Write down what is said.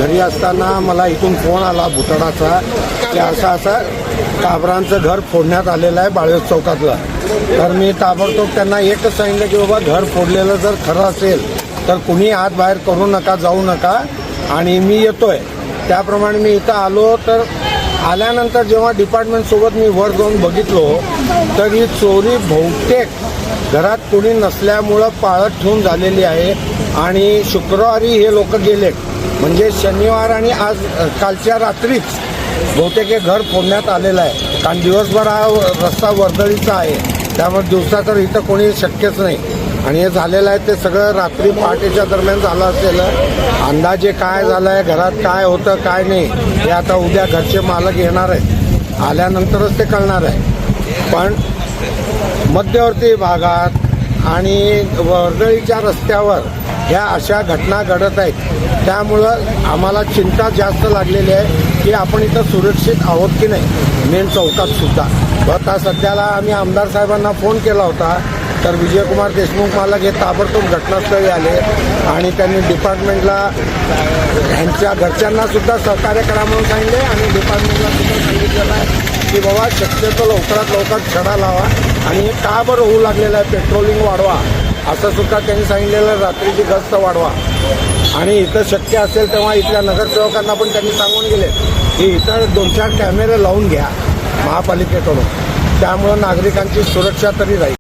घरी असताना मला इथून फोन आला भुतडाचा की असं काबरांचं घर फोडण्यात आलेलं आहे बाळवेज चौकातलं. तर मी ताबडतोब त्यांना एकच सांगितलं की बाबा घर फोडलेलं जर खरं असेल तर कुणी आत बाहेर करू नका, जाऊ नका आणि मी येतोय. त्याप्रमाणे मी इथं आलो. तर आल्यानंतर जेव्हा डिपार्टमेंटसोबत मी वर जाऊन बघितलो तर ही चोरी बहुतेक घरात कोणी नसल्यामुळं पाळत ठेवून झालेली आहे. आणि शुक्रवारी हे लोक गेले म्हणजे शनिवार आणि आज कालच्या रात्रीच बहुतेक हे घर फोडण्यात आलेलं आहे. कारण दिवसभर हा रस्ता वर्दळीचा आहे, त्यामुळे दिवसा तर इथं कोणी शक्यच नाही. आणि हे झालेलं आहे ते सगळं रात्री पहाटेच्या दरम्यान झालं असेल. अंदाजे काय झालं आहे, घरात काय होतं काय नाही हे आता उद्या घरचे मालक येणार आहेत, आल्यानंतरच ते कळणार आहे. पण मध्यवर्ती भागात आणि वर्दळीच्या रस्त्यावर ह्या अशा घटना घडत आहेत. त्यामुळं आम्हाला चिंता जास्त लागलेली आहे की आपण इथं सुरक्षित आहोत की नाही मेन चौकात सुद्धा. आता सध्याला आम्ही आमदार साहेबांना फोन केला होता तर विजयकुमार देशमुख मालक हे ताबडतोब घटनास्थळी आले आणि त्यांनी डिपार्टमेंटला ह्यांच्या घरच्यांना सुद्धा सहकार्य करा म्हणून सांगितले आणि डिपार्टमेंटला सुद्धा सांगितलेलं आहे की बाबा शक्यतो लवकरात लवकर छडा लावा आणि हे का बरं होऊ लागलेलं आहे पेट्रोलिंग वाढवा असं सुद्धा त्यांनी सांगितलेलं. रात्रीची गस्त वाढवा आणि इथं शक्य असेल तेव्हा इथल्या नगरसेवकांना पण त्यांनी सांगून गेले की इथं 2-4 कॅमेरे लावून घ्या महापालिकेकडून, त्यामुळं नागरिकांची सुरक्षा तरी राहील.